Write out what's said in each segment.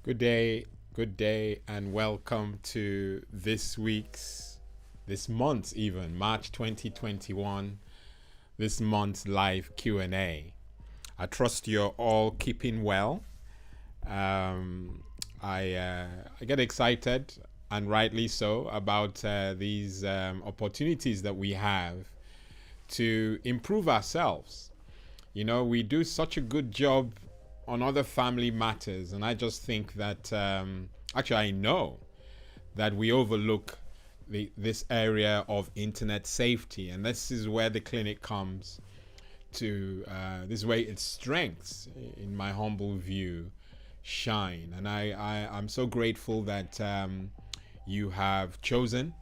Good day, and welcome to this month's even, March 2021, this month's live Q&A. I trust you're all keeping well. Um, I get excited, and rightly so, about these opportunities that we have to improve ourselves. You know, we do such a good job on other family matters, and I just think that actually I know that we overlook this area of internet safety, and this is where the clinic comes to. This is where its strengths, in my humble view, shine. And I'm so grateful that you have chosen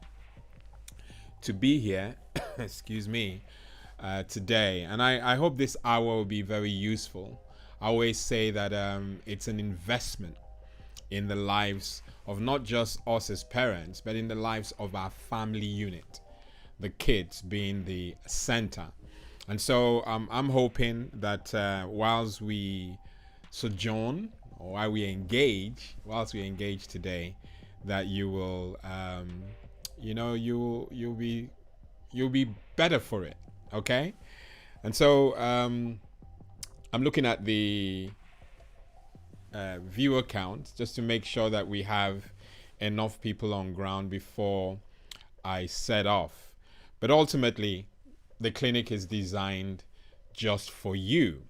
to be here. Excuse me. Today, and I hope this hour will be very useful. I always say that it's an investment in the lives of not just us as parents, but in the lives of our family unit, the kids being the center. And so I'm hoping that whilst we sojourn, or whilst we engage today, that you will, you'll be better for it. Okay, and so I'm looking at the viewer count just to make sure that we have enough people on ground before I set off. But ultimately, the clinic is designed just for you,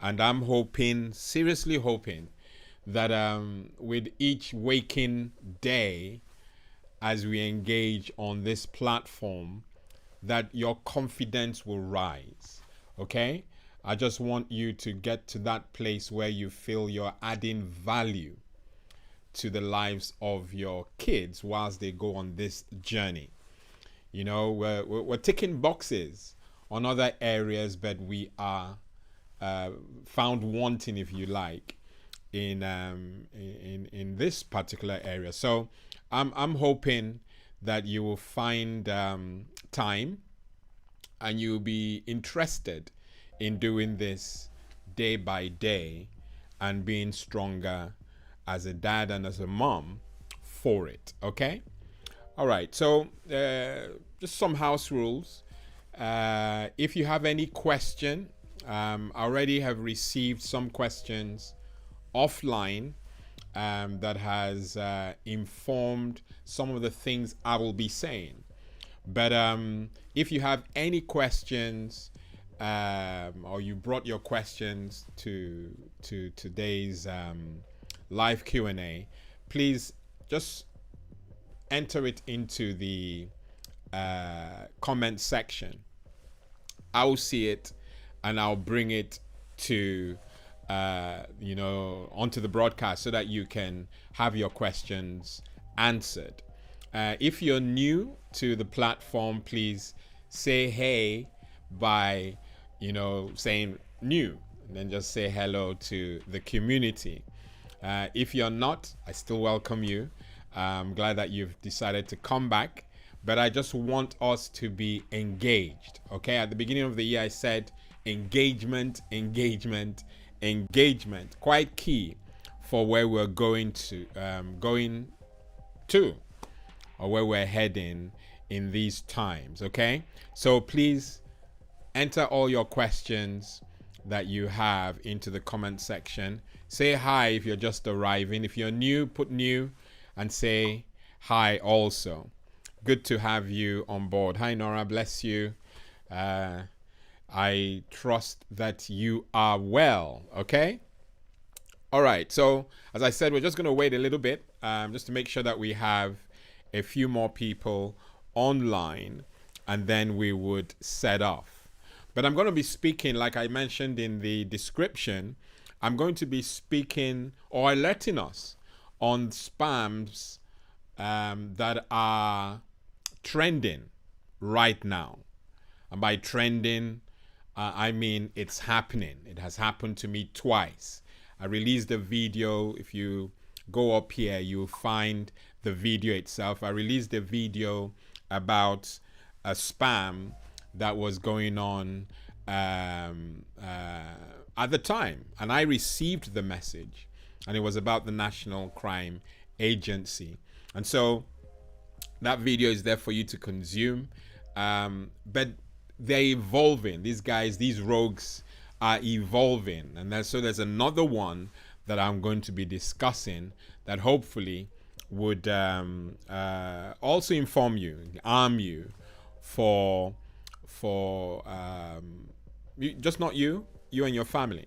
and I'm hoping, seriously hoping, that with each waking day, as we engage on this platform, that your confidence will rise. Okay? I just want you to get to that place where you feel you're adding value to the lives of your kids whilst they go on this journey. You know, we're ticking boxes on other areas, but we are found wanting, if you like, in this particular area. So I'm hoping that you will find time and you'll be interested in doing this day by day and being stronger as a dad and as a mom for it. Okay? All right. So just some house rules. If you have any question, I already have received some questions offline that has informed some of the things I will be saying. But if you have any questions, or you brought your questions to today's live Q&A, please just enter it into the comment section. I will see it and I'll bring it to onto the broadcast so that you can have your questions answered. If you're new to the platform, please say hey by saying new, and then just say hello to the community. If you're not, I still welcome you. I'm glad that you've decided to come back, but I just want us to be engaged. Okay, at the beginning of the year I said engagement, quite key for where we're going to or where we're heading in these times. Okay, so please enter all your questions that you have into the comment section. Say hi if you're just arriving. If you're new, put new and say hi also. Good to have you on board. Hi Nora, bless you. I trust that you are well. Okay. All right. So as I said, we're just going to wait a little bit just to make sure that we have a few more people online, and then we would set off. But I'm going to be speaking, like I mentioned in the description, I'm going to be speaking or alerting us on spams that are trending right now. And by trending, I mean it's happening. It has happened to me twice. I released a video. If you go up here, you'll find the video itself. I released a video about a spam that was going on at the time, and I received the message and it was about the National Crime Agency. And so that video is there for you to consume. But they're evolving. These guys, these rogues are evolving. And so there's another one that I'm going to be discussing that hopefully would also inform you, arm you for just not you and your family.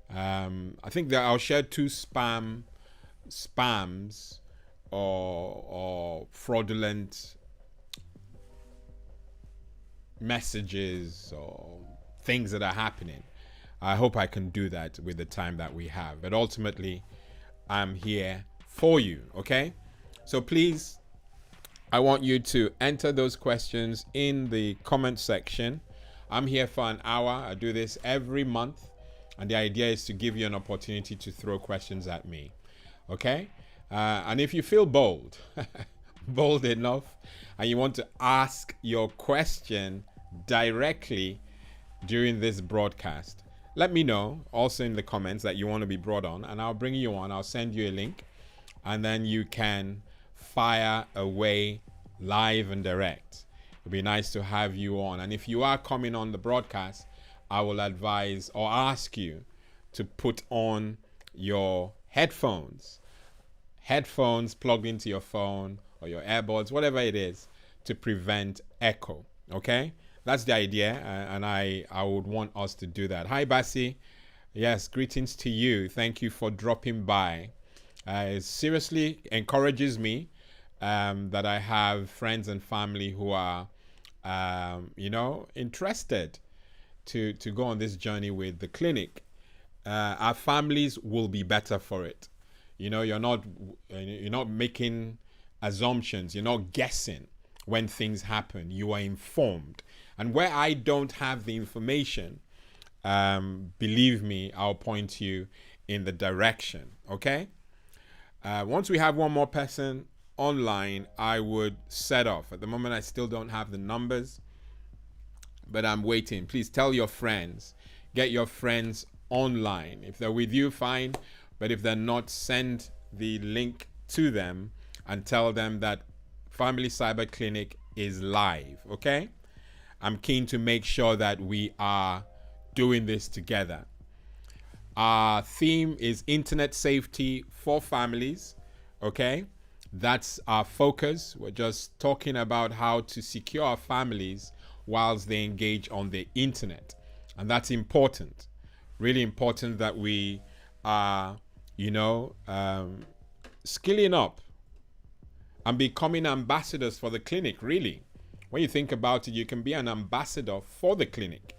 I think that I'll share two spams or fraudulent messages or things that are happening. I hope I can do that with the time that we have. But ultimately, I'm here for you, okay? So please, I want you to enter those questions in the comment section. I'm here for an hour. I do this every month. And the idea is to give you an opportunity to throw questions at me, okay? And if you feel bold, bold enough, and you want to ask your question directly during this broadcast, let me know also in the comments that you want to be brought on, and I'll bring you on. I'll send you a link, and then you can fire away live and direct. It'd be nice to have you on. And if you are coming on the broadcast, I will advise or ask you to put on your headphones plugged into your phone or your earbuds, whatever it is, to prevent echo. Okay, that's the idea, and I would want us to do that. Hi, Bassi. Yes, greetings to you. Thank you for dropping by. It seriously encourages me that I have friends and family who are, interested to go on this journey with the clinic. Our families will be better for it. You're not making assumptions. You're not guessing when things happen. You are informed. And where I don't have the information, believe me, I'll point you in the direction. Okay? Once we have one more person online, I would set off. At the moment, I still don't have the numbers, but I'm waiting. Please tell your friends. Get your friends online. If they're with you, fine. But if they're not, send the link to them and tell them that Family Cyber Clinic is live, okay? I'm keen to make sure that we are doing this together. Our theme is internet safety for families, okay? That's our focus. We're just talking about how to secure our families whilst they engage on the internet. And that's important. Really important that we are, skilling up and becoming ambassadors for the clinic, really. When you think about it, you can be an ambassador for the clinic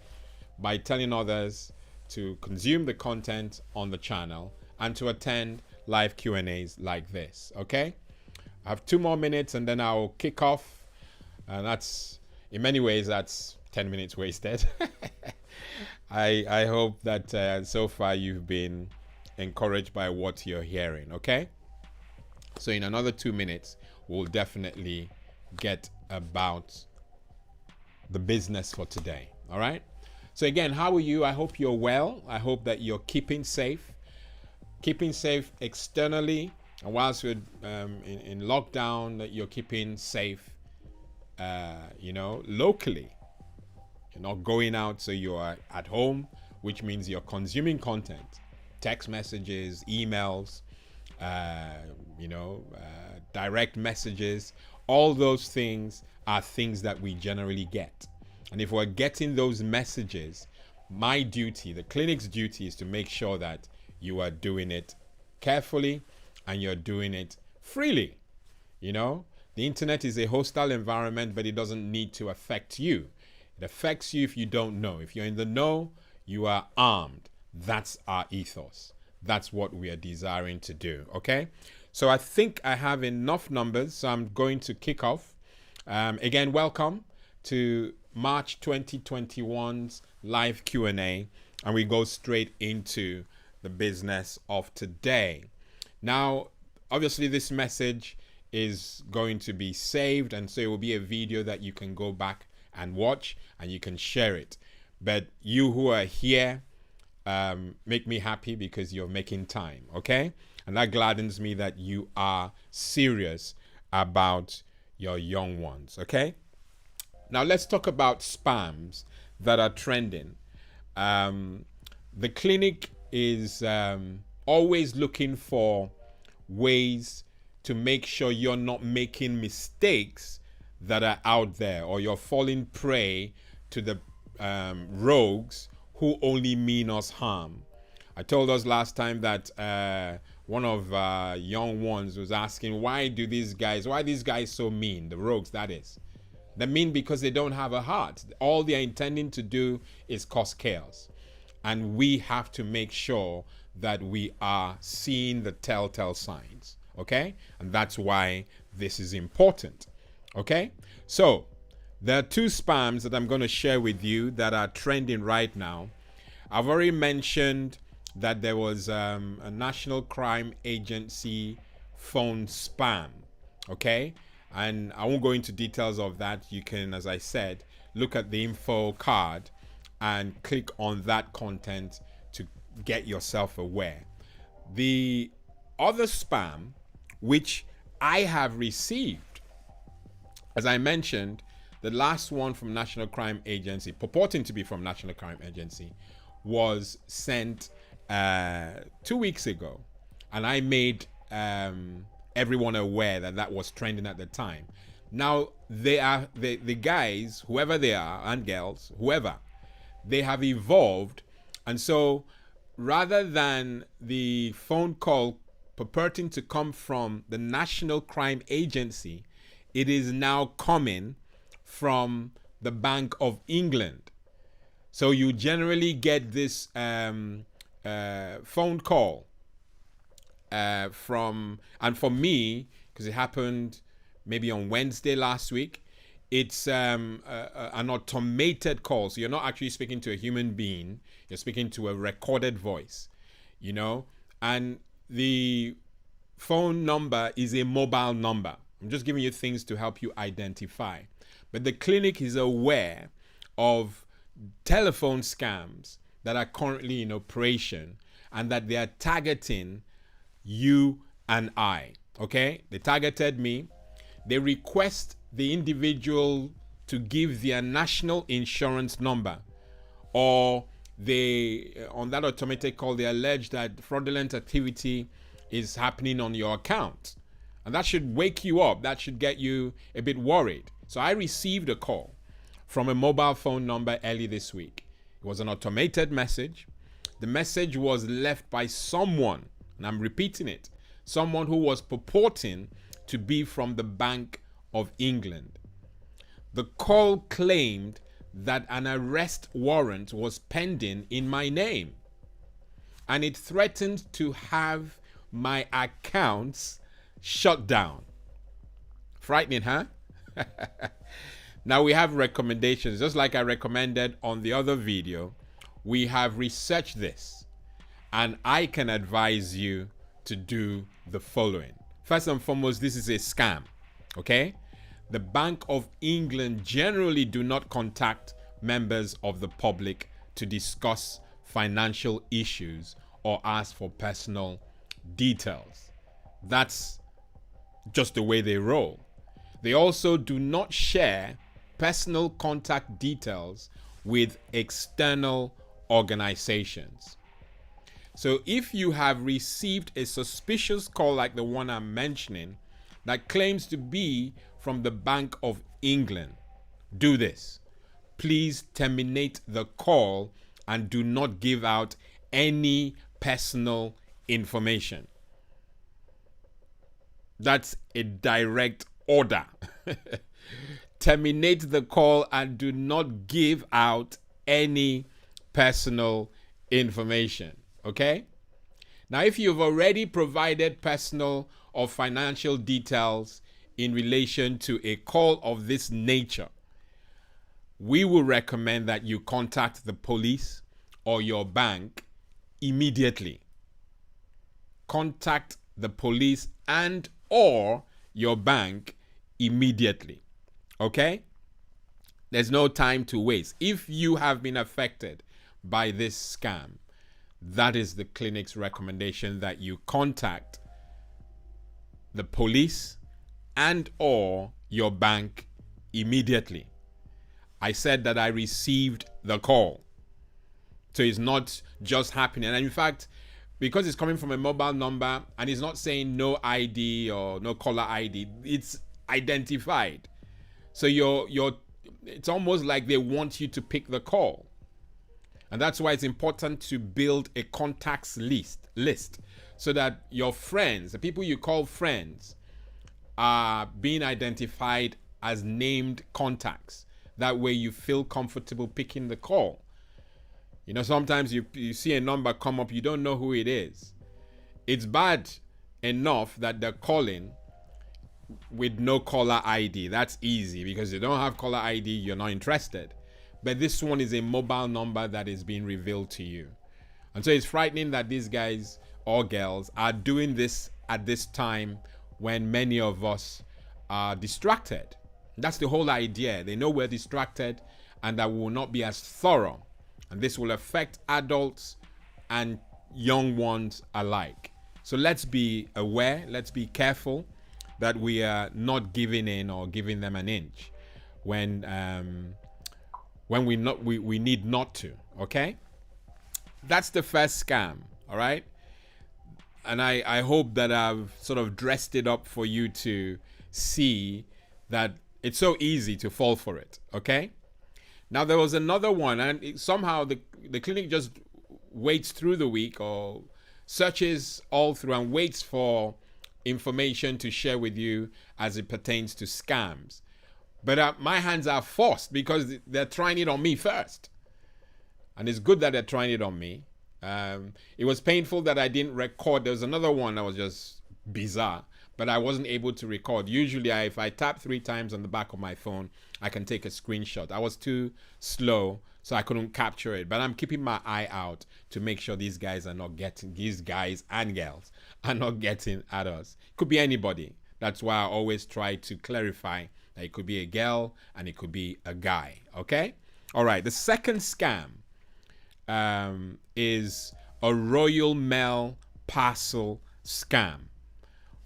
by telling others to consume the content on the channel and to attend live Q&As like this, okay? I have 2 more minutes and then I'll kick off. And that's, in many ways, that's 10 minutes wasted. I hope that so far you've been encouraged by what you're hearing, okay? So in another 2 minutes, we'll definitely get about the business for today, all right? So again, how are you? I hope you're well. I hope that you're keeping safe externally, and whilst we're in lockdown, that you're keeping safe, locally. You're not going out, so you're at home, which means you're consuming content, text messages, emails, direct messages. All those things are things that we generally get. And if we're getting those messages, my duty, the clinic's duty, is to make sure that you are doing it carefully and you're doing it freely. The internet is a hostile environment, but it doesn't need to affect you. It affects you if you don't know. If you're in the know, you are armed. That's our ethos. That's what we are desiring to do, okay? So I think I have enough numbers, so I'm going to kick off. Again, welcome to March 2021's live Q&A, and we go straight into the business of today. Now, obviously this message is going to be saved, and so it will be a video that you can go back and watch, and you can share it. But you who are here, make me happy because you're making time, okay? And that gladdens me that you are serious about your young ones, okay? Now let's talk about spams that are trending. The clinic is always looking for ways to make sure you're not making mistakes that are out there, or you're falling prey to the rogues who only mean us harm. I told us last time that one of young ones was asking, why are these guys so mean? The rogues, that is. They're mean because they don't have a heart. All they're intending to do is cause chaos. And we have to make sure that we are seeing the telltale signs, okay? And that's why this is important, okay? So there are two spams that I'm going to share with you that are trending right now. I've already mentioned that there was a National Crime Agency phone spam, okay? And I won't go into details of that. You can, as I said, look at the info card and click on that content to get yourself aware. The other spam, which I have received, as I mentioned, the last one from National Crime Agency, purporting to be from National Crime Agency, was sent 2 weeks ago. And I made everyone aware that that was trending at the time. Now, they are the guys, whoever they are, and girls, whoever, they have evolved. And so rather than the phone call purporting to come from the National Crime Agency, it is now coming from the Bank of England. So you generally get this phone call from, and for me, because it happened maybe on Wednesday last week, it's an automated call. So you're not actually speaking to a human being, you're speaking to a recorded voice, you know, and the phone number is a mobile number. I'm just giving you things to help you identify. But the clinic is aware of telephone scams that are currently in operation and that they are targeting you and I, okay? They targeted me. They request the individual to give their national insurance number, or they, on that automated call, they allege that fraudulent activity is happening on your account. And that should wake you up. That should get you a bit worried. So I received a call from a mobile phone number early this week. It was an automated message. The message was left by someone, and I'm repeating it, someone who was purporting to be from the Bank of England. The call claimed that an arrest warrant was pending in my name, and it threatened to have my accounts shut down. Frightening, huh? Now we have recommendations. Just like I recommended on the other video, we have researched this, and I can advise you to do the following. First and foremost, this is a scam, okay? The Bank of England generally do not contact members of the public to discuss financial issues or ask for personal details. That's just the way they roll. They also do not share personal contact details with external organizations. So if you have received a suspicious call like the one I'm mentioning that claims to be from the Bank of England, do this. Please terminate the call and do not give out any personal information. That's a direct order. Terminate the call and do not give out any personal information. Okay? Now, if you've already provided personal or financial details in relation to a call of this nature, we will recommend that you contact the police or your bank immediately. Contact the police and or your bank immediately. Okay? There's no time to waste. If you have been affected by this scam, that is the clinic's recommendation, that you contact the police and or your bank immediately. I said that I received the call. So it's not just happening. And in fact, because it's coming from a mobile number and it's not saying no ID or no caller ID, it's identified. So it's almost like they want you to pick the call. And that's why it's important to build a contacts list so that your friends, the people you call friends, are being identified as named contacts. That way you feel comfortable picking the call. You know, sometimes you see a number come up, you don't know who it is. It's bad enough that they're calling with no caller ID. That's easy because you don't have caller ID, you're not interested. But this one is a mobile number that is being revealed to you. And so it's frightening that these guys or girls are doing this at this time when many of us are distracted. That's the whole idea. They know we're distracted and that we will not be as thorough. And this will affect adults and young ones alike. So let's be aware, let's be careful that we are not giving in or giving them an inch when we need not to, okay? That's the first scam, all right? And I hope that I've sort of dressed it up for you to see that it's so easy to fall for it, okay? Now, there was another one, and somehow the clinic just waits through the week or searches all through and waits for information to share with you as it pertains to scams. But my hands are forced because they're trying it on me first. And it's good that they're trying it on me. It was painful that I didn't record. There was another one that was just bizarre, but I wasn't able to record. Usually, if I tap 3 times on the back of my phone, I can take a screenshot. I was too slow, so I couldn't capture it. But I'm keeping my eye out to make sure these guys and girls are not getting at us. It could be anybody. That's why I always try to clarify that it could be a girl and it could be a guy. Okay? All right. The second scam is a Royal Mail parcel scam.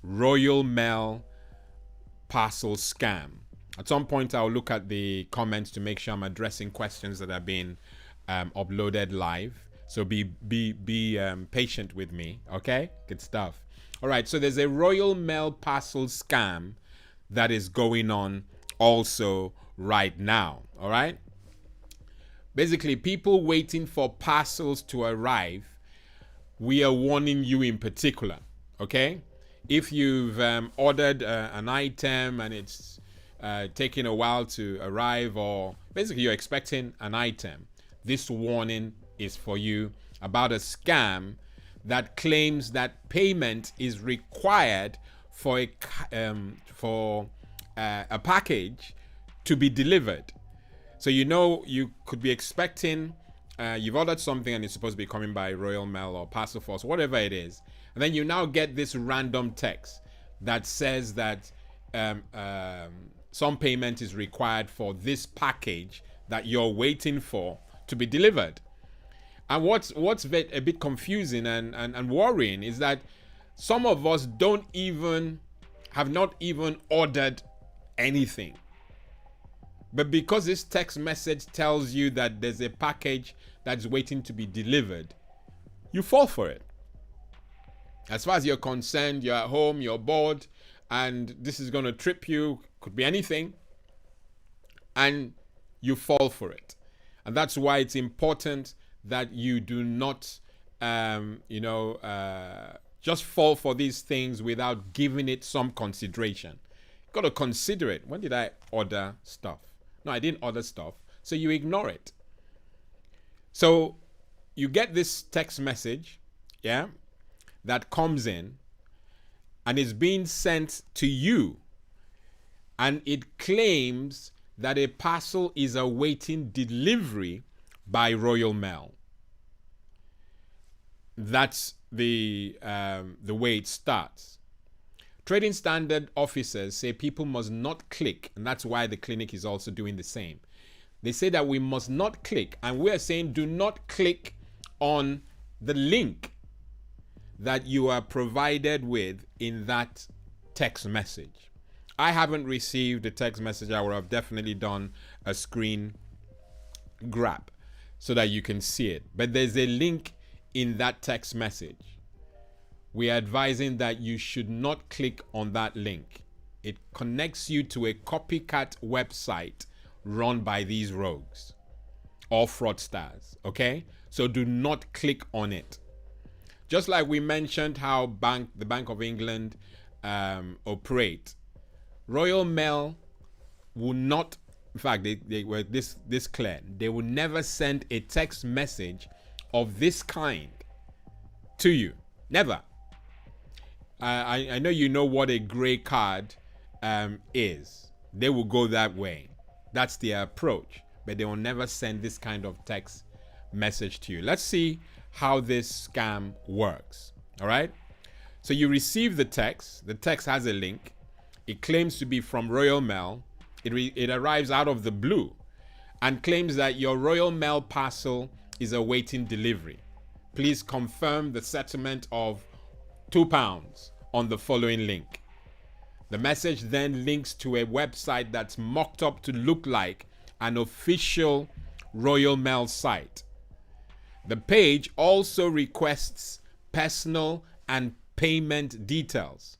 Royal Mail parcel scam. At some point, I'll look at the comments to make sure I'm addressing questions that are being uploaded live. So be patient with me, okay? Good stuff. All right, so there's a Royal Mail parcel scam that is going on also right now, all right? Basically, people waiting for parcels to arrive, we are warning you in particular, okay? If you've ordered an item and it's taking a while to arrive, or basically you're expecting an item, this warning is for you about a scam that claims that payment is required for a package to be delivered. So you could be expecting, you've ordered something and it's supposed to be coming by Royal Mail or Parcel Force, whatever it is. And then you now get this random text that says that some payment is required for this package that you're waiting for to be delivered. And what's a bit confusing and worrying is that some of us have not even ordered anything. But because this text message tells you that there's a package that's waiting to be delivered, you fall for it. As far as you're concerned, you're at home, you're bored, and this is going to trip you, could be anything, and you fall for it. And that's why it's important that you do not, just fall for these things without giving it some consideration. You've got to consider it. When did I order stuff? No, I didn't order stuff. So you ignore it. So you get this text message, yeah, that comes in and is being sent to you. And it claims that a parcel is awaiting delivery by Royal Mail. That's the way it starts. Trading standard officers say people must not click, and that's why the clinic is also doing the same. They say that we must not click, and we're saying do not click on the link that you are provided with in that text message. I haven't received a text message. I would have definitely done a screen grab so that you can see it. But there's a link in that text message. We are advising that you should not click on that link. It connects you to a copycat website run by these rogues or fraudsters, okay? So do not click on it. Just like we mentioned how the Bank of England operate, Royal Mail will not, in fact, they were this clear. They will never send a text message of this kind to you. Never. I know you know what a grey card is. They will go that way. That's their approach. But they will never send this kind of text message to you. Let's see how this scam works. All right. So you receive the text. The text has a link. It claims to be from Royal Mail. It arrives out of the blue and claims that your Royal Mail parcel is awaiting delivery. Please confirm the settlement of £2 on the following link. The message then links to a website that's mocked up to look like an official Royal Mail site. The page also requests personal and payment details,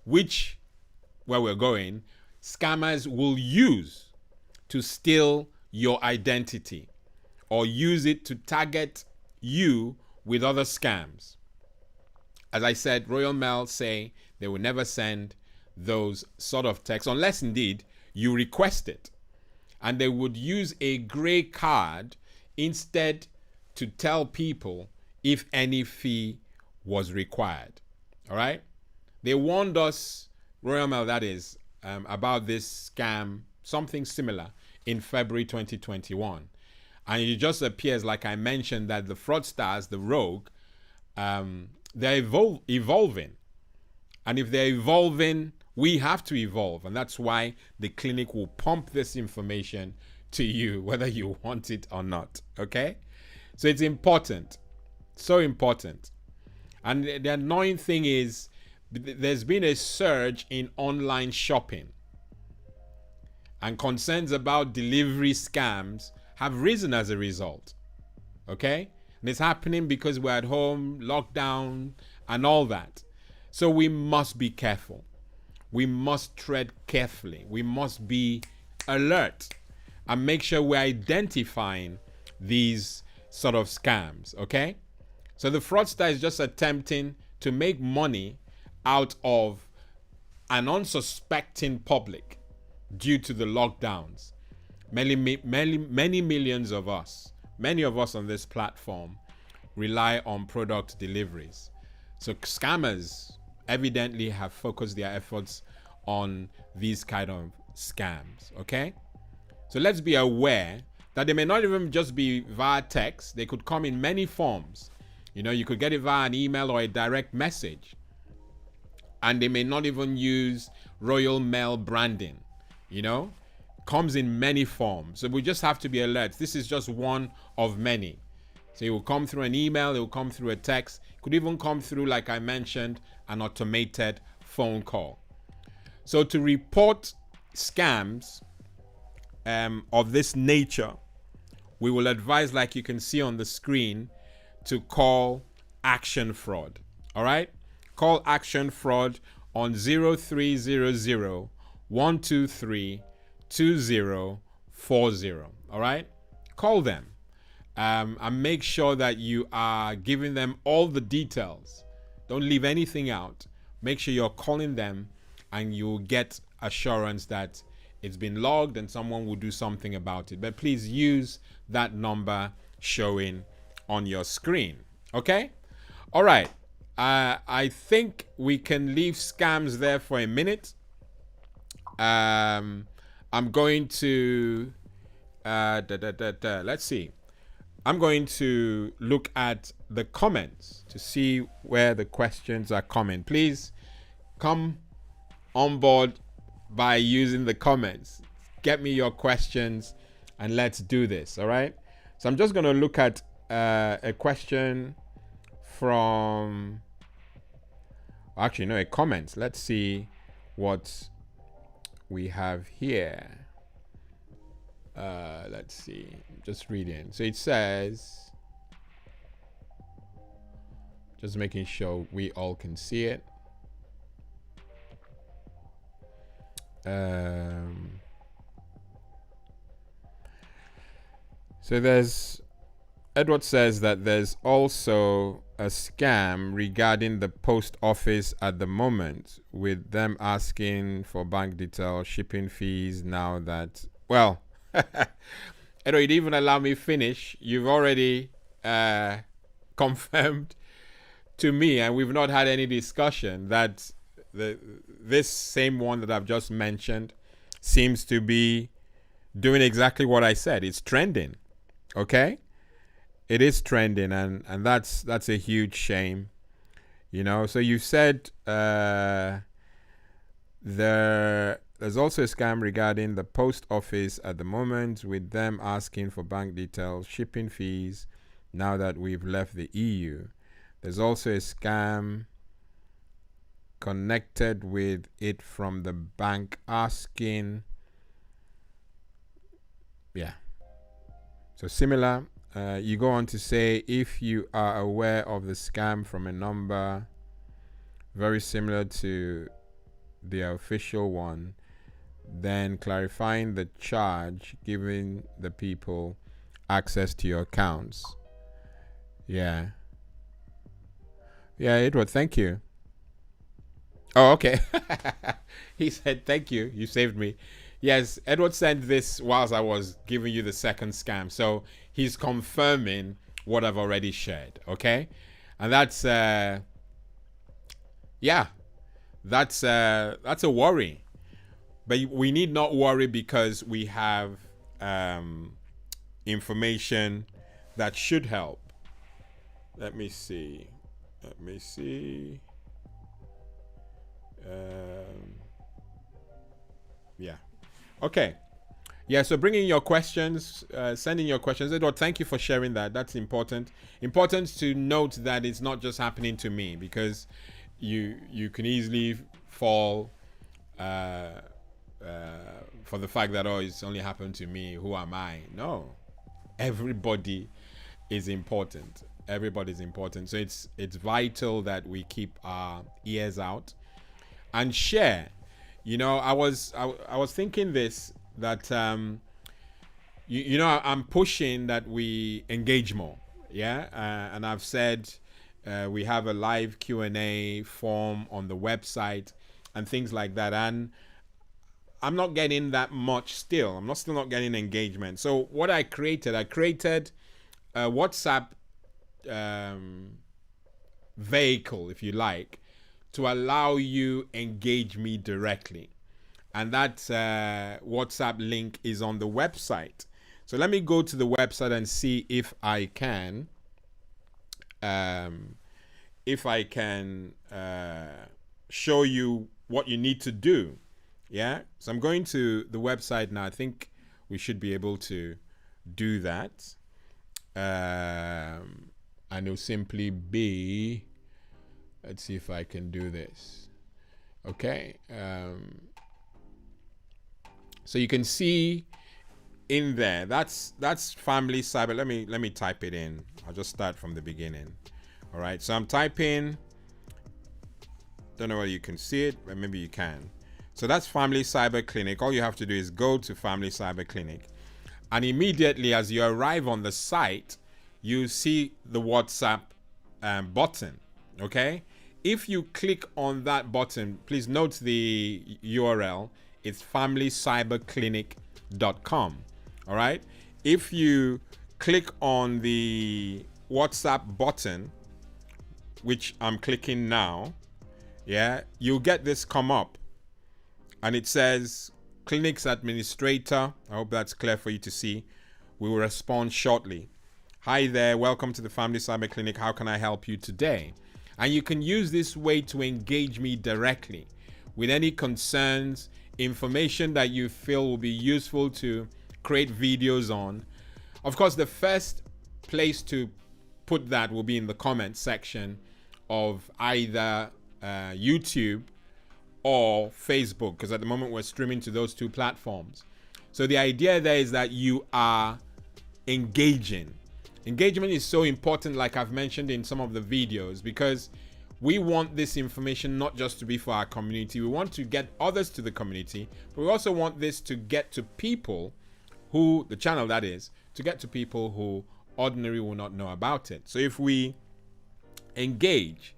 which, where we're going, scammers will use to steal your identity or use it to target you with other scams. As I said, Royal Mail say they will never send those sort of texts unless indeed you request it. And they would use a grey card instead to tell people if any fee was required. All right? They warned us, Royal Mail that is, about this scam, something similar, in February 2021. And it just appears, like I mentioned, that the fraudsters, the rogue, they're evolving. And if they're evolving, we have to evolve. And that's why the clinic will pump this information to you, whether you want it or not. Okay? So it's important. So important. And the annoying thing is, there's been a surge in online shopping. And concerns about delivery scams have risen as a result. Okay? And it's happening because we're at home, lockdown, and all that. So we must be careful. We must tread carefully. We must be alert and make sure we're identifying these sort of scams. Okay? So the fraudster is just attempting to make money out of an unsuspecting public due to the lockdowns. Many millions of us, many of us on this platform rely on product deliveries. So scammers evidently have focused their efforts on these kind of scams, okay? So let's be aware that they may not even just be via text. They could come in many forms. You know, you could get it via an email or a direct message. And they may not even use Royal Mail branding, you know? Comes in many forms. So we just have to be alert. This is just one of many. So it will come through an email, it will come through a text, it could even come through, like I mentioned, an automated phone call. So to report scams of this nature, we will advise, like you can see on the screen, to call Action Fraud. All right? Call Action Fraud on 0300 123 2040. All right? Call them and make sure that you are giving them all the details. Don't leave anything out. Make sure you're calling them and you'll get assurance that it's been logged and someone will do something about it. But please use that number showing on your screen. Okay? All right. I think we can leave scams there for a minute. I'm going to let's see. I'm going to look at the comments to see where the questions are coming. Please come on board by using the comments. Get me your questions and let's do this. All right. So I'm just going to look at a question from, actually, no, a comment. Let's see what we have here. Let's see, just reading. So it says, just making sure we all can see it. So there's, Edward says that there's also a scam regarding the post office at the moment, with them asking for bank details, shipping fees. Now that, well, Edward, you didn't even allow me finish. You've already confirmed to me, and we've not had any discussion, that this same one that I've just mentioned seems to be doing exactly what I said. It's trending. Okay, it is trending, and that's a huge shame, you know. So you said there's also a scam regarding the post office at the moment, with them asking for bank details, shipping fees, now that we've left the EU. There's also a scam connected with it from the bank asking, yeah. So similar, you go on to say, if you are aware of the scam from a number very similar to the official one, then clarifying the charge, giving the people access to your accounts. Yeah. Yeah, Edward, thank you. Oh, okay. He said, thank you. You saved me. Yes, Edward sent this whilst I was giving you the second scam. So he's confirming what I've already shared. Okay. And that's, yeah, that's a worry. But we need not worry, because we have information that should help. Let me see. Yeah. Okay. Yeah, so bringing your questions, sending your questions. Edward, thank you for sharing that. That's important. Important to note that it's not just happening to me, because you can easily fall for the fact that, oh, it's only happened to me. Who am I? No. Everybody is important. Everybody's important. So it's vital that we keep our ears out and share. You know, I was thinking this, that you know, I'm pushing that we engage more. Yeah, and I've said we have a live Q&A form on the website and things like that, and I'm not getting that much still. I'm still not getting engagement. So what I created a WhatsApp vehicle, if you like, to allow you engage me directly. And that WhatsApp link is on the website. So let me go to the website and see if I can show you what you need to do. Yeah. So I'm going to the website now. I think we should be able to do that. And it'll simply be, let's see if I can do this. Okay. So you can see in there, that's Family Cyber. Let me type it in. I'll just start from the beginning. All right. So I'm typing, don't know whether you can see it, but maybe you can. So that's Family Cyber Clinic. All you have to do is go to Family Cyber Clinic, and immediately as you arrive on the site, you see the WhatsApp button. Okay. If you click on that button, please note the URL. It's familycyberclinic.com. All right. If you click on the WhatsApp button, which I'm clicking now, yeah, you'll get this come up, and it says Clinics Administrator. I hope that's clear for you to see. We will respond shortly. Hi there, welcome to the Family Cyber Clinic. How can I help you today? And you can use this way to engage me directly with any concerns, information that you feel will be useful to create videos on. Of course, the first place to put that will be in the comment section of either YouTube or Facebook, because at the moment we're streaming to those two platforms. So the idea there is that you are engaging. Engagement is so important, like I've mentioned in some of the videos, because we want this information not just to be for our community. We want to get others to the community, but we also want this to get to people who, the channel that is, to get to people who ordinarily will not know about it. So if we engage,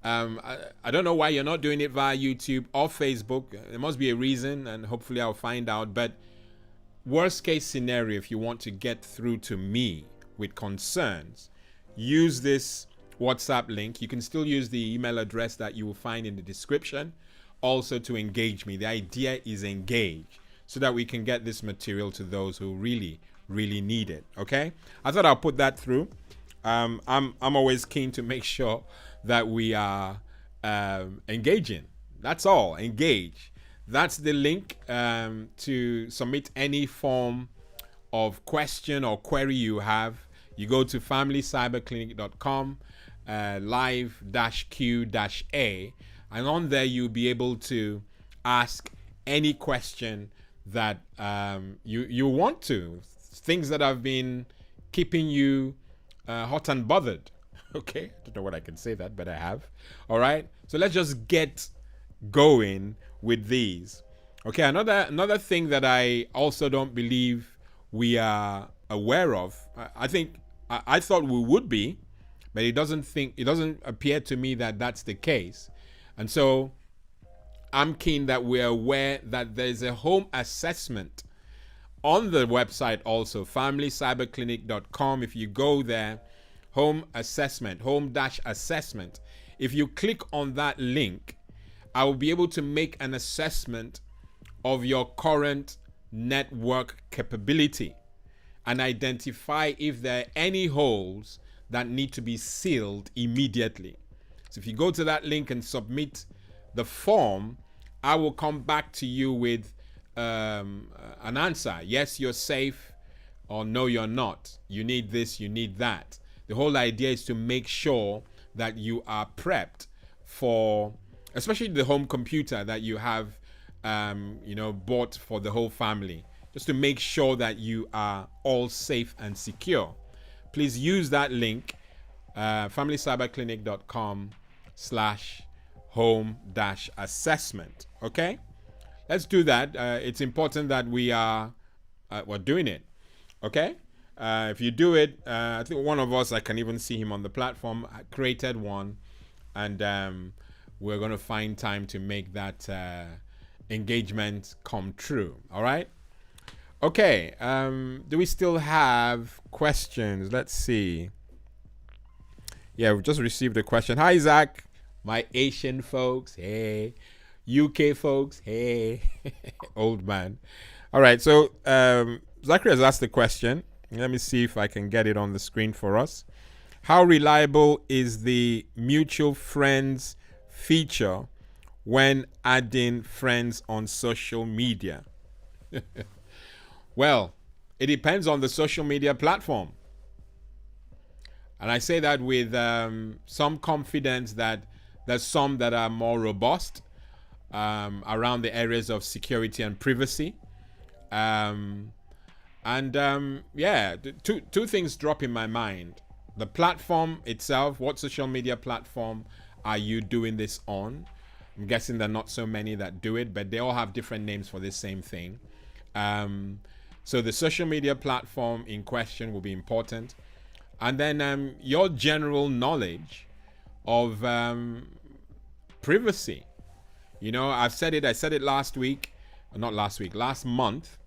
I don't know why you're not doing it via YouTube or Facebook. There must be a reason, and hopefully I'll find out. But worst case scenario, if you want to get through to me with concerns, use this WhatsApp link. You can still use the email address that you will find in the description also to engage me. The idea is engage so that we can get this material to those who really need it. Okay, I thought I'll put that through. I'm always keen to make sure that we are engaging. That's all. Engage. That's the link to submit any form of question or query you have. You go to familycyberclinic.com live-q-a, and on there you'll be able to ask any question that you want to. Things that have been keeping you hot and bothered. Okay, I don't know what I can say that, but I have. All right, so let's just get going with these. Okay, another thing that I also don't believe we are aware of. I thought we would be, but it doesn't appear to me that that's the case. And so I'm keen that we're aware that there's a home assessment on the website also, familycyberclinic.com. If you go there, home-assessment. If you click on that link, I will be able to make an assessment of your current network capability and identify if there are any holes that need to be sealed immediately. So if you go to that link and submit the form, I will come back to you with an answer. Yes, you're safe, or no, you're not. You need this, you need that. The whole idea is to make sure that you are prepped for, especially the home computer that you have, bought for the whole family, just to make sure that you are all safe and secure. Please use that link, familycyberclinic.com/home-assessment. Okay, let's do that. It's important that we're doing it. Okay. If you do it, I think one of us, I can even see him on the platform, created one, and we're going to find time to make that engagement come true. All right. Okay. Do we still have questions? Let's see. Yeah, we've just received a question. Hi, Zach. My Asian folks. Hey. UK folks. Hey. Old man. All right. So Zachary has asked the question. Let me see if I can get it on the screen for us. How reliable is the mutual friends feature when adding friends on social media? Well, it depends on the social media platform. And I say that with some confidence that there's some that are more robust around the areas of security and privacy. Two things drop in my mind. The platform itself, what social media platform are you doing this on? I'm guessing there are not so many that do it, but they all have different names for this same thing. So the social media platform in question will be important. And then your general knowledge of privacy. I said it last month,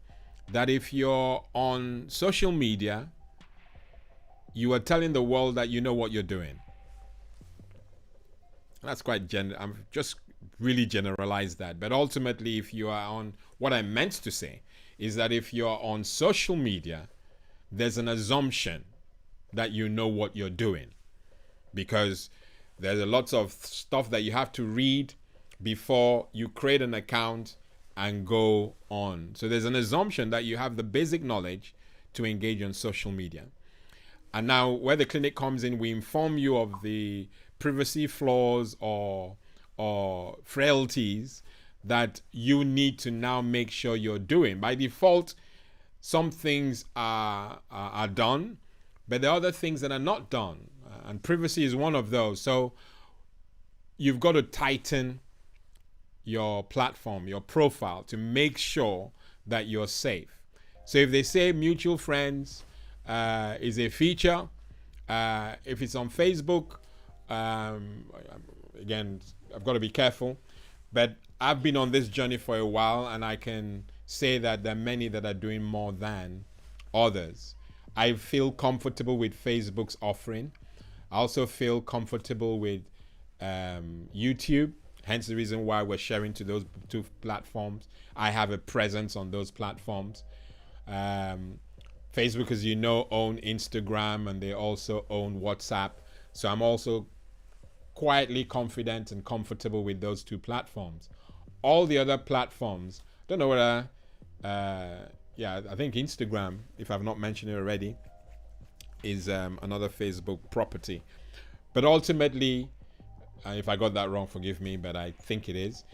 that if you're on social media, you are telling the world that you know what you're doing. That's quite I'm just really generalized that. But ultimately, if you are on, what I meant to say is that if you're on social media, there's an assumption that you know what you're doing, because there's a lot of stuff that you have to read before you create an account and go on. So there's an assumption that you have the basic knowledge to engage on social media. And now where the clinic comes in, we inform you of the privacy flaws or frailties that you need to now make sure you're doing. By default, some things are done, but there are other things that are not done. And privacy is one of those. So you've got to tighten your platform, your profile, to make sure that you're safe. So if they say mutual friends is a feature, if it's on Facebook, again, I've got to be careful, but I've been on this journey for a while, and I can say that there are many that are doing more than others. I feel comfortable with Facebook's offering. I also feel comfortable with YouTube, hence the reason why we're sharing to those two platforms. I have a presence on those platforms. Facebook, as you know, own Instagram, and they also own WhatsApp. So I'm also quietly confident and comfortable with those two platforms. All the other platforms, don't know whether, I think Instagram, if I've not mentioned it already, is another Facebook property. But ultimately, if I got that wrong, forgive me, but I think it is.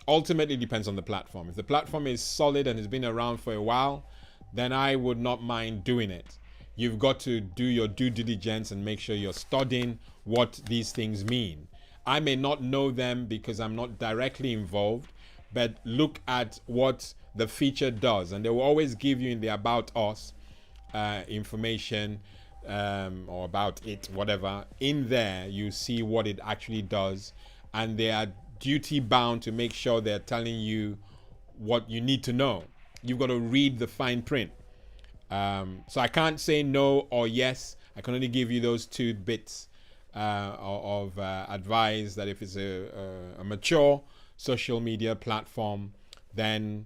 Ultimately depends on the platform. If the platform is solid and has been around for a while, then I would not mind doing it. You've got to do your due diligence and make sure you're studying what these things mean. I may not know them because I'm not directly involved, but look at what the feature does, and they will always give you in the About Us information or about it, whatever. In there, you see what it actually does, and they are duty bound to make sure they're telling you what you need to know. You've got to read the fine print. So I can't say no or yes. I can only give you those two bits of advice, that if it's a mature social media platform, then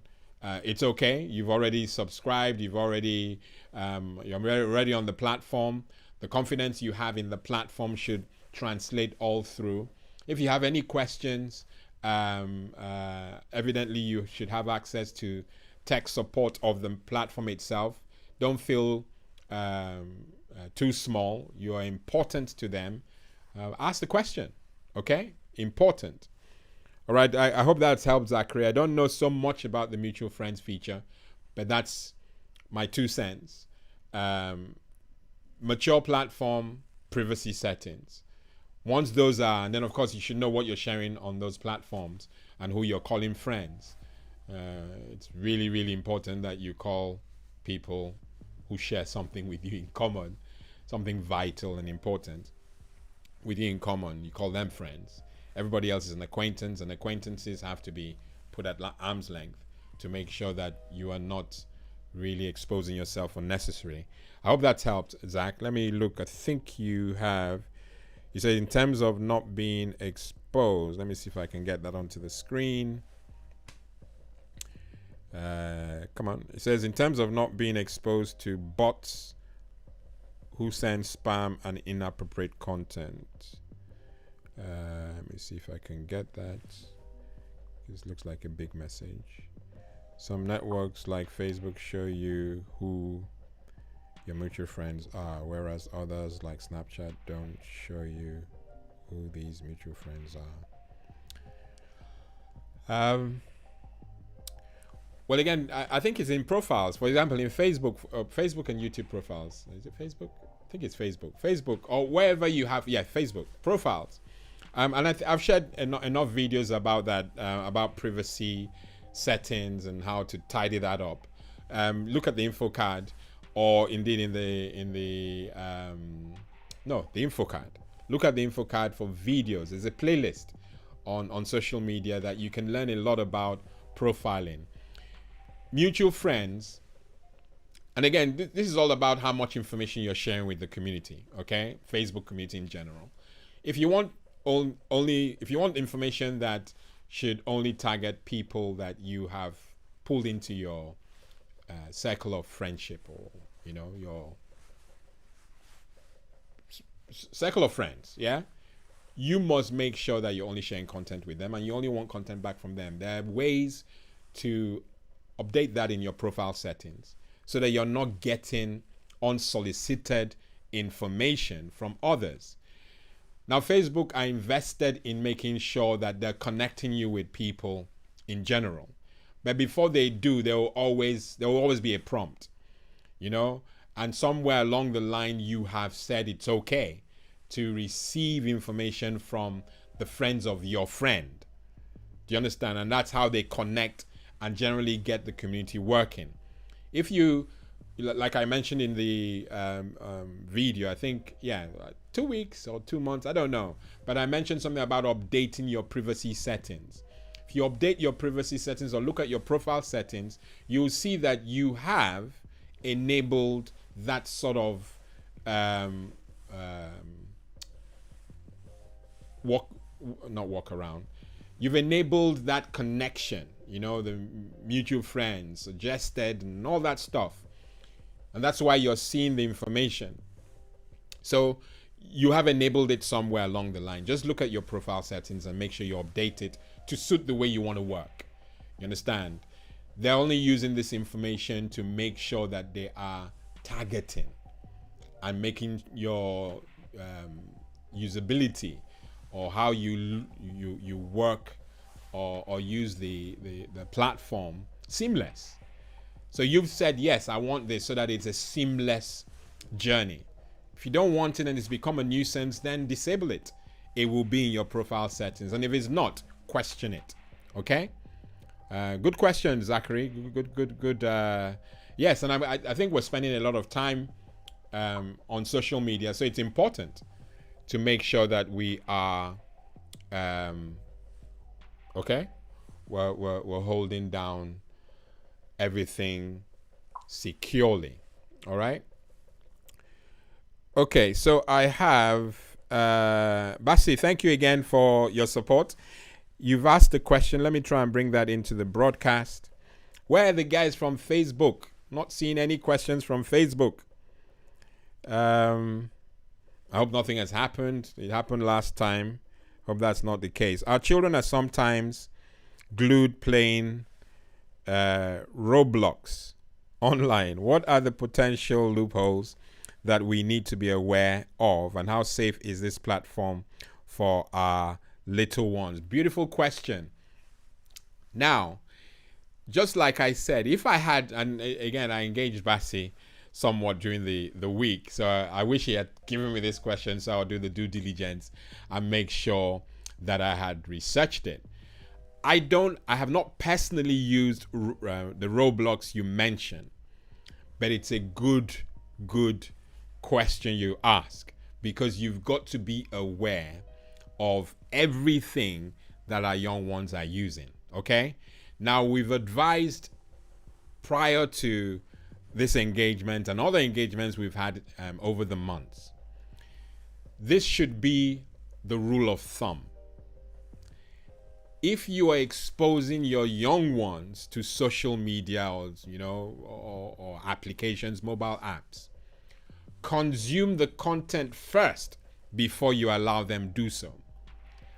it's okay. You've already subscribed. You're already on the platform. The confidence you have in the platform should translate all through. If you have any questions, evidently you should have access to tech support of the platform itself. Don't feel too small. You are important to them. Ask the question, okay? Important. All right, I hope that's helped, Zachary. I don't know so much about the mutual friends feature, but that's my 2 cents. Mature platform, privacy settings. Once those are, and then of course you should know what you're sharing on those platforms and who you're calling friends. It's really, really important that you call people who share something with you in common, something vital and important with you in common. You call them friends. Everybody else is an acquaintance, and acquaintances have to be put at arm's length to make sure that you are not really exposing yourself unnecessarily. I hope that's helped, Zach. Let me look. I think you said in terms of not being exposed. Let me see if I can get that onto the screen. Come on. It says in terms of not being exposed to bots who send spam and inappropriate content. Let me see if I can get that. This looks like a big message. Some networks like Facebook show you who your mutual friends are, whereas others like Snapchat don't show you who these mutual friends are. Well, again, I think it's in profiles. For example, in Facebook and YouTube profiles. Is it Facebook? I think it's Facebook. Facebook, or wherever you have, Facebook profiles. And I've shared enough videos about that, about privacy settings and how to tidy that up. Look at the info card, or indeed the info card. Look at the info card for videos. There's a playlist on social media that you can learn a lot about profiling. Mutual friends, and again, this is all about how much information you're sharing with the community, okay? Facebook community in general. If you want information that should only target people that you have pulled into your circle of friendship, or your circle of friends, you must make sure that you're only sharing content with them, and you only want content back from them. There are ways to update that in your profile settings so that you're not getting unsolicited information from others. Now, Facebook are invested in making sure that they're connecting you with people in general. But before they do, there will always be a prompt, you know, and somewhere along the line you have said it's okay to receive information from the friends of your friend. Do you understand? And that's how they connect and generally get the community working. If you, like I mentioned in the video, I think, 2 weeks or 2 months, I don't know. But I mentioned something about updating your privacy settings. If you update your privacy settings or look at your profile settings, you'll see that you have enabled that sort of walk around. You've enabled that connection, you know, the mutual friends, suggested, and all that stuff. And that's why you're seeing the information. So you have enabled it somewhere along the line. Just look at your profile settings and make sure you update it to suit the way you want to work. You understand? They're only using this information to make sure that they are targeting and making your usability or how you work or use the platform seamless. So you've said, yes, I want this so that it's a seamless journey. If you don't want it and it's become a nuisance, then disable it. It will be in your profile settings. And if it's not, question it. Okay? Good question, Zachary. Good. Yes, and I think we're spending a lot of time on social media, so it's important to make sure that we are okay. We're holding down everything securely. All right. Okay, so I have Basi. Thank you again for your support. You've asked a question. Let me try and bring that into the broadcast. Where are the guys from Facebook? Not seeing any questions from Facebook. I hope nothing has happened. It happened last time. Hope that's not the case. Our children are sometimes glued playing Roblox online. What are the potential loopholes that we need to be aware of, and how safe is this platform for our little ones? Beautiful question. Now, just like I said, if I had, and again, I engaged Basi somewhat during the week, so I wish he had given me this question, so I'll do the due diligence and make sure that I had researched it. I have not personally used the Roblox you mentioned, but it's a good question you ask, because you've got to be aware of everything that our young ones are using. Okay, now we've advised prior to this engagement and other engagements we've had over the months, this should be the rule of thumb. If you are exposing your young ones to social media or applications, mobile apps, consume the content first before you allow them do so.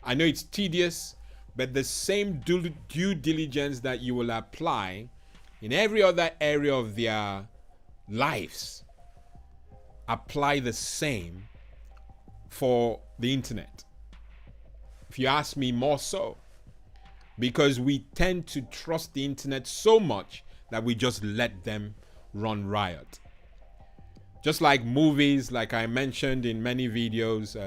I know it's tedious, but the same due diligence that you will apply in every other area of their lives, apply the same for the internet. If you ask me, more so, because we tend to trust the internet so much that we just let them run riot. Just like movies, like I mentioned in many videos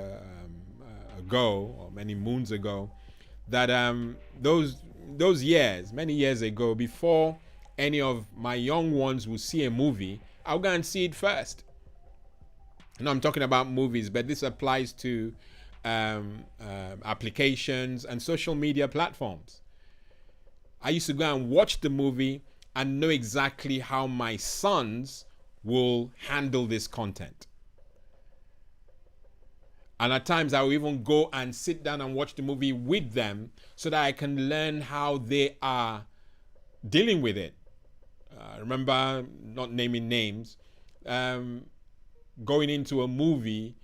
ago, or many moons ago, that those years, many years ago, before any of my young ones will see a movie, I'll go and see it first. And I'm talking about movies, but this applies to applications and social media platforms. I used to go and watch the movie and know exactly how my sons will handle this content. And at times I will even go and sit down and watch the movie with them so that I can learn how they are dealing with it. I remember, not naming names, going into a movie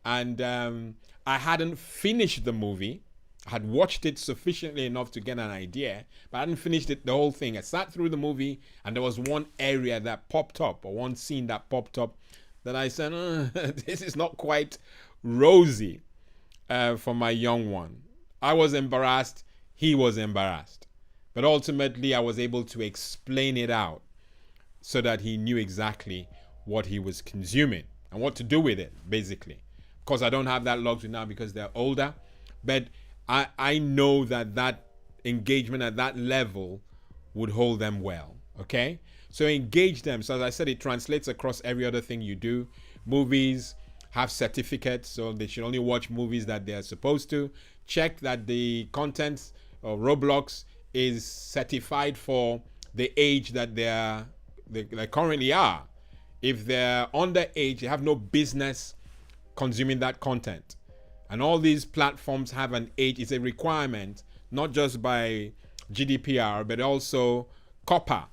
and I hadn't finished the movie. I had watched it sufficiently enough to get an idea, but I hadn't finished it, the whole thing. I sat through the movie, and there was one area that popped up, or one scene that popped up, that I said, this is not quite rosy for my young one. I was embarrassed. He was embarrassed. But ultimately, I was able to explain it out so that he knew exactly what he was consuming and what to do with it, basically. Of course, I don't have that luxury now because they're older, but I know that engagement at that level would hold them well, okay? So engage them. So as I said, it translates across every other thing you do. Movies have certificates, so they should only watch movies that they're supposed to. Check that the content of Roblox is certified for the age that they currently are. If they're underage, they have no business consuming that content. And all these platforms have an age. It's a requirement, not just by GDPR, but also COPPA.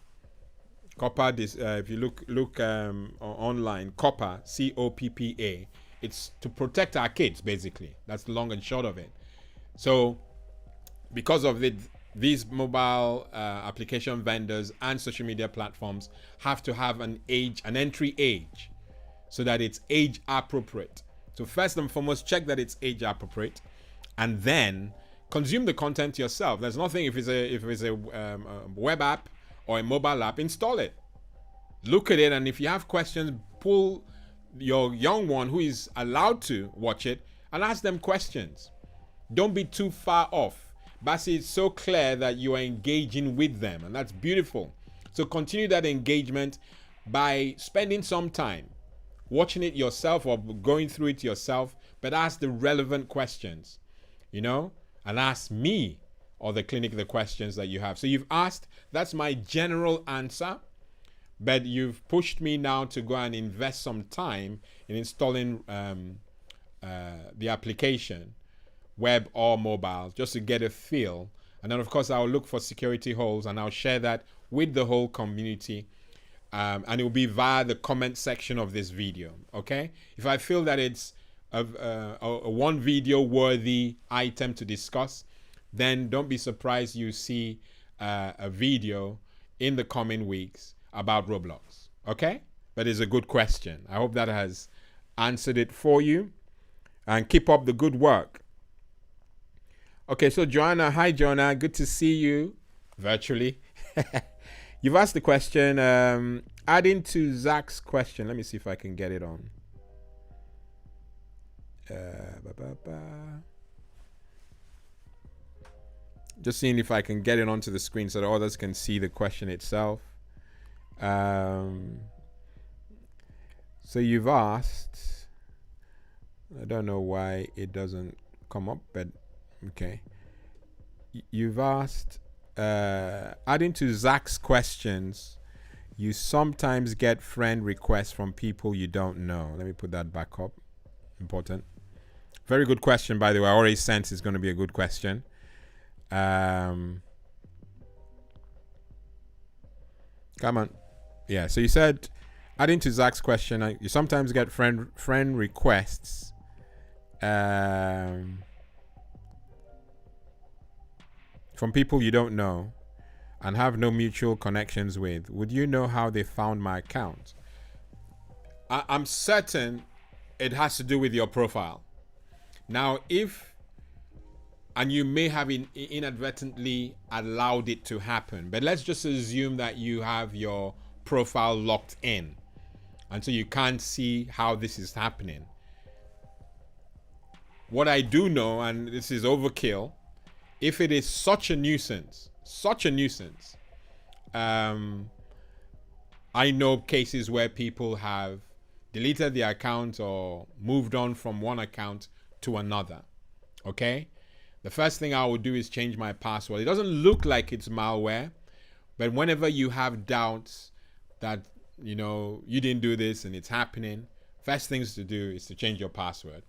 COPPA, if you look online, COPPA, COPPA, it's to protect our kids, basically. That's the long and short of it. So because of it, these mobile application vendors and social media platforms have to have an entry age, so that it's age appropriate. So first and foremost, check that it's age appropriate, and then consume the content yourself. There's nothing, if it's a web app or a mobile app, install it, look at it, and if you have questions, pull your young one who is allowed to watch it and ask them questions. Don't be too far off. Basi, it's so clear that you are engaging with them, and that's beautiful. So continue that engagement by spending some time watching it yourself or going through it yourself, but ask the relevant questions, and ask me or the clinic the questions that you have. So you've asked, that's my general answer, but you've pushed me now to go and invest some time in installing the application, web or mobile, just to get a feel. And then of course I'll look for security holes, and I'll share that with the whole community, and it will be via the comment section of this video. Okay, if I feel that it's a one video worthy item to discuss, then don't be surprised you see a video in the coming weeks about Roblox. Okay, but it's a good question. I hope that has answered it for you, and keep up the good work. Okay, so Joanna, hi Joanna, good to see you virtually. You've asked the question, adding to Zach's question. Let me see if I can get it on. Just seeing if I can get it onto the screen so that others can see the question itself. So you've asked, I don't know why it doesn't come up, but okay. You've asked, adding to Zach's questions, you sometimes get friend requests from people you don't know. Let me put that back up. Important. Very good question, by the way. I already sense it's going to be a good question. Come on. Yeah, so you said, adding to Zach's question, you sometimes get friend requests from people you don't know and have no mutual connections with. Would you know how they found my account? I'm certain it has to do with your profile. Now, and you may have inadvertently allowed it to happen, but let's just assume that you have your profile locked in, and so you can't see how this is happening. What I do know, and this is overkill, if it is such a nuisance, I know cases where people have deleted their account or moved on from one account to another. Okay? The first thing I would do is change my password. It doesn't look like it's malware, but whenever you have doubts that, you didn't do this and it's happening, first things to do is to change your password.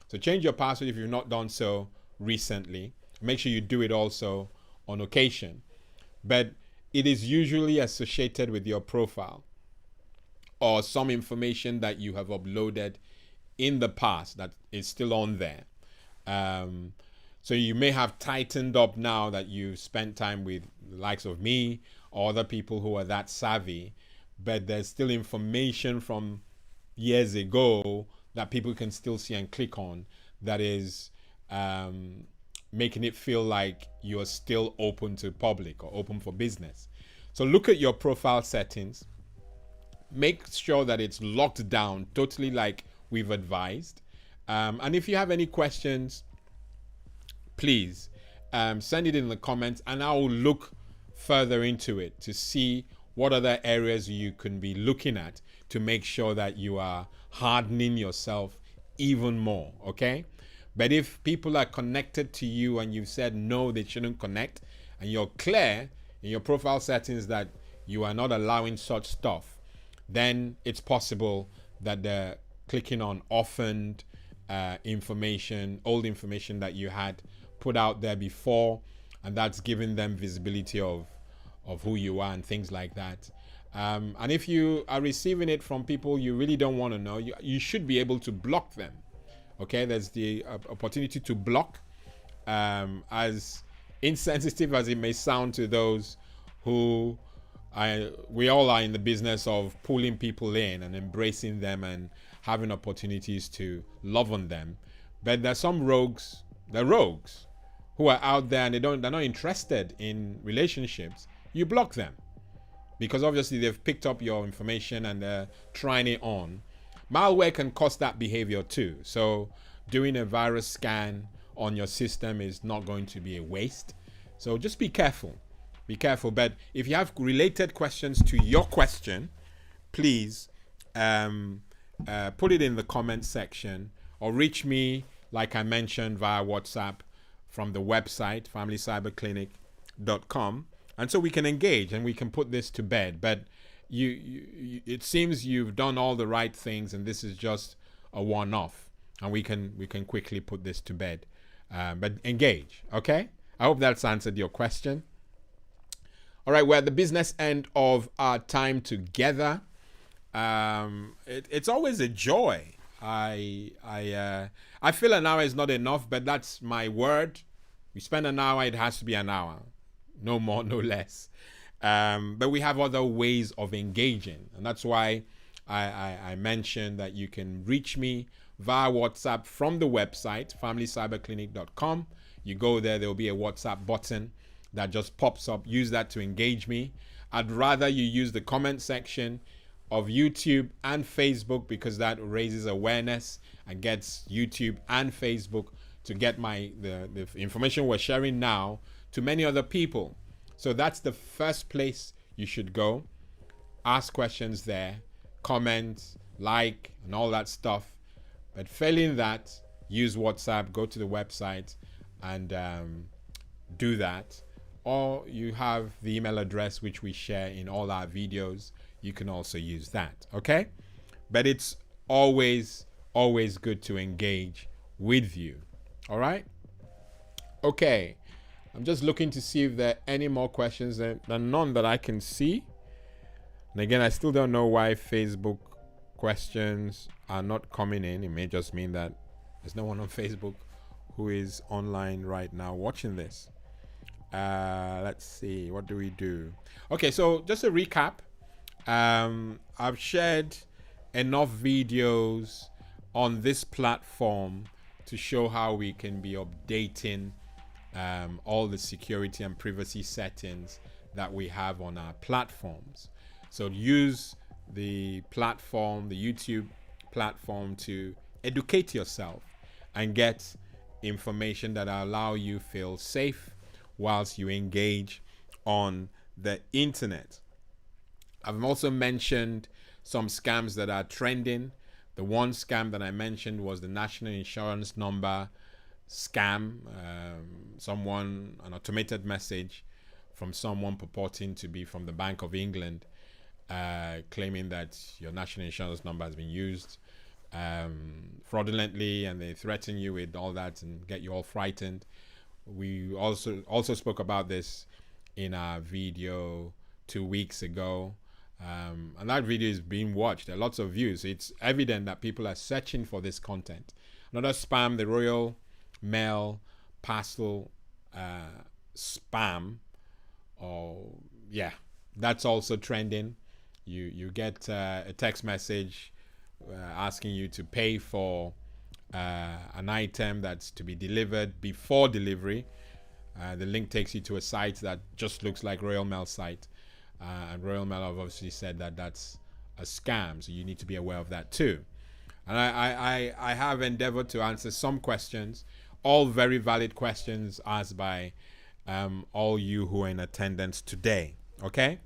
So change your password if you've not done so recently. Make sure you do it also on occasion. But it is usually associated with your profile or some information that you have uploaded in the past that is still on there. So you may have tightened up now that you spent time with the likes of me or other people who are that savvy, but there's still information from years ago that people can still see and click on that is making it feel like you're still open to public or open for business. So look at your profile settings. Make sure that it's locked down totally like we've advised. And if you have any questions, please send it in the comments and I will look further into it to see what other areas you can be looking at to make sure that you are hardening yourself even more, okay? But if people are connected to you and you've said no, they shouldn't connect, and you're clear in your profile settings that you are not allowing such stuff, then it's possible that they're clicking on orphaned information, old information that you had put out there before, and that's giving them visibility of who you are and things like that. And if you are receiving it from people you really don't want to know, you should be able to block them. Okay, there's the opportunity to block, as insensitive as it may sound to those who we all are in the business of pulling people in and embracing them and having opportunities to love on them. But there's some rogues, they're rogues who are out there and they're not interested in relationships. You block them because obviously they've picked up your information and they're trying it on. Malware can cause that behavior too. So doing a virus scan on your system is not going to be a waste. So just be careful. Be careful. But if you have related questions to your question, please put it in the comment section or reach me, like I mentioned, via WhatsApp from the website, familycyberclinic.com. And so we can engage and we can put this to bed. But you it seems you've done all the right things and this is just a one-off. And we can quickly put this to bed. But engage, okay? I hope that's answered your question. All right, we're at the business end of our time together. It's always a joy. I feel an hour is not enough, but that's my word. We spend an hour, it has to be an hour. No more, no less. But we have other ways of engaging. And that's why I mentioned that you can reach me via WhatsApp from the website, familycyberclinic.com. You go there, there'll be a WhatsApp button that just pops up. Use that to engage me. I'd rather you use the comment section of YouTube and Facebook because that raises awareness and gets YouTube and Facebook to get the information we're sharing now to many other people. So that's the first place you should go. Ask questions there, comment, like, and all that stuff. But failing that, use WhatsApp, go to the website and do that. Or you have the email address which we share in all our videos. You can also use that, okay? But it's always good to engage with you, all right? Okay, I'm just looking to see if there are any more questions. There are none that I can see. And again, I still don't know why Facebook questions are not coming in. It may just mean that there's no one on Facebook who is online right now watching this. Let's see, what do we do? Okay, so just a recap. I've shared enough videos on this platform to show how we can be updating all the security and privacy settings that we have on our platforms. So use the platform, the YouTube platform, to educate yourself and get information that will allow you feel safe whilst you engage on the internet. I've also mentioned some scams that are trending. The one scam that I mentioned was the national insurance number scam. An automated message from someone purporting to be from the Bank of England, claiming that your national insurance number has been used fraudulently, and they threaten you with all that and get you all frightened. We also spoke about this in our video 2 weeks ago, and that video is being watched. There are lots of views. It's evident that people are searching for this content. Another spam, the Royal Mail parcel spam, or yeah, that's also trending. You get a text message asking you to pay for an item that's to be delivered before delivery. The link takes you to a site that just looks like Royal Mail site, and Royal Mail have obviously said that that's a scam, so you need to be aware of that too. And I have endeavored to answer some questions, all very valid questions asked by all you who are in attendance today. Okay?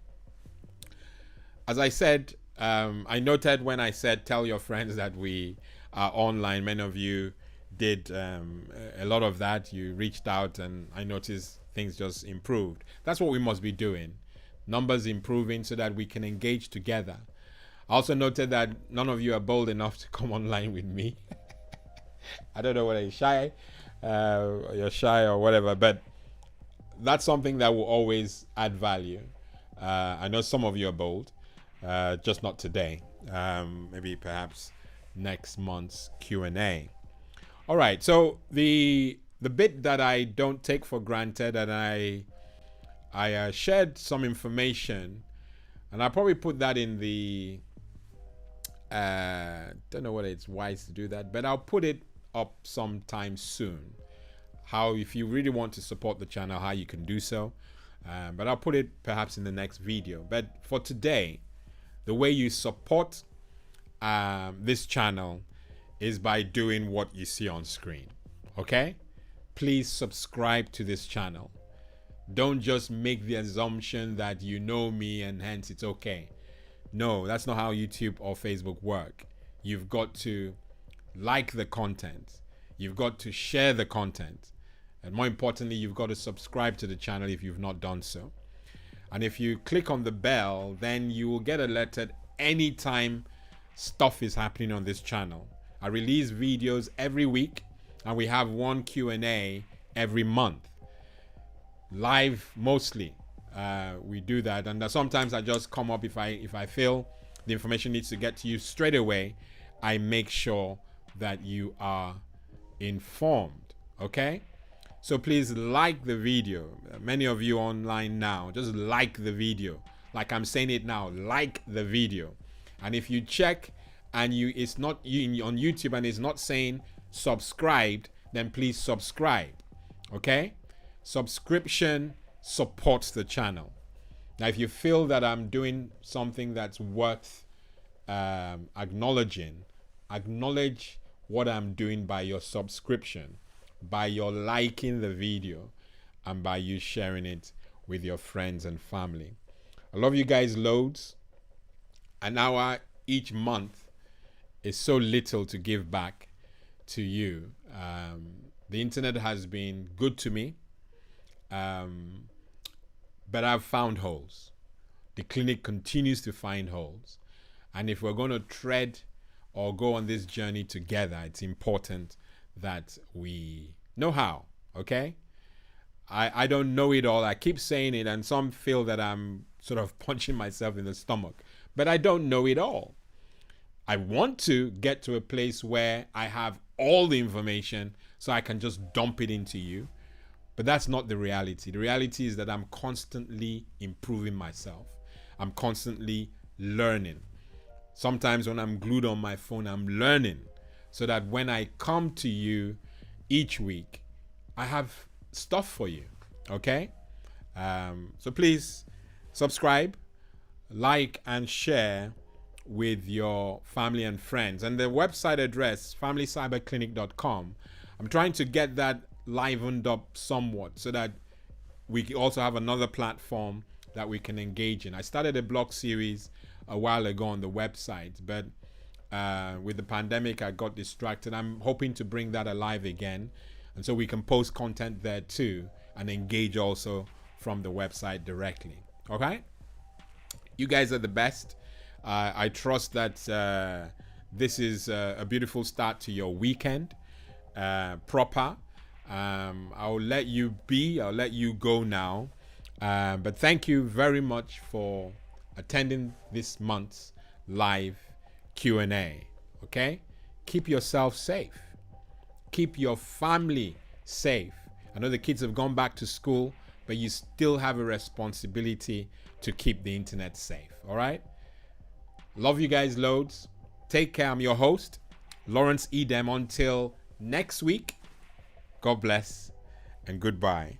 As I said, I noted when I said tell your friends that we are online, many of you did a lot of that. You reached out, and I noticed things just improved. That's what we must be doing. Numbers improving so that we can engage together. I also noted that none of you are bold enough to come online with me. I don't know whether you're shy or whatever, but that's something that will always add value. I know some of you are bold, just not today. Maybe perhaps next month's Q&A. All right, so the bit that I don't take for granted, and I shared some information, and I'll probably put that in the don't know whether it's wise to do that, but I'll put it up sometime soon. How, if you really want to support the channel, how you can do so. But I'll put it perhaps in the next video. But for today, the way you support this channel is by doing what you see on screen. Okay? Please subscribe to this channel. Don't just make the assumption that you know me and hence it's okay. No, that's not how YouTube or Facebook work. You've got to like the content. You've got to share the content. And more importantly, you've got to subscribe to the channel if you've not done so. And if you click on the bell, then you will get alerted anytime stuff is happening on this channel. I release videos every week, and we have one Q&A every month. Live mostly. We do that, and sometimes I just come up if I feel the information needs to get to you straight away. I make sure that you are informed. Okay? So please like the video. Many of you online now, just like the video. Like I'm saying it now, like the video. And if you check and it's not on YouTube and it's not saying subscribed, then please subscribe. Okay? Subscription supports the channel. Now, if you feel that I'm doing something that's worth acknowledging, acknowledge what I'm doing by your subscription, by your liking the video, and by you sharing it with your friends and family. I love you guys loads. An hour each month is so little to give back to you. The internet has been good to me. But I've found holes. The clinic continues to find holes. And if we're going to tread or go on this journey together, it's important that we know how, okay? I don't know it all. I keep saying it, and some feel that I'm sort of punching myself in the stomach. But I don't know it all. I want to get to a place where I have all the information so I can just dump it into you. But that's not the reality. The reality is that I'm constantly improving myself. I'm constantly learning. Sometimes when I'm glued on my phone, I'm learning so that when I come to you each week, I have stuff for you. Okay? So please subscribe, like, and share with your family and friends. And the website address, familycyberclinic.com, I'm trying to get that livened up somewhat so that we also have another platform that we can engage in. I started a blog series a while ago on the website, but with the pandemic I got distracted. I'm hoping to bring that alive again, and so we can post content there too and engage also from the website directly. Okay, you guys are the best. I trust that this is a beautiful start to your weekend. Proper. I'll let you go now. But thank you very much for attending this month's live Q&A. Okay? Keep yourself safe. Keep your family safe. I know the kids have gone back to school, but you still have a responsibility to keep the internet safe. All right? Love you guys loads. Take care. I'm your host, Lawrence Edem. Until next week, God bless and goodbye.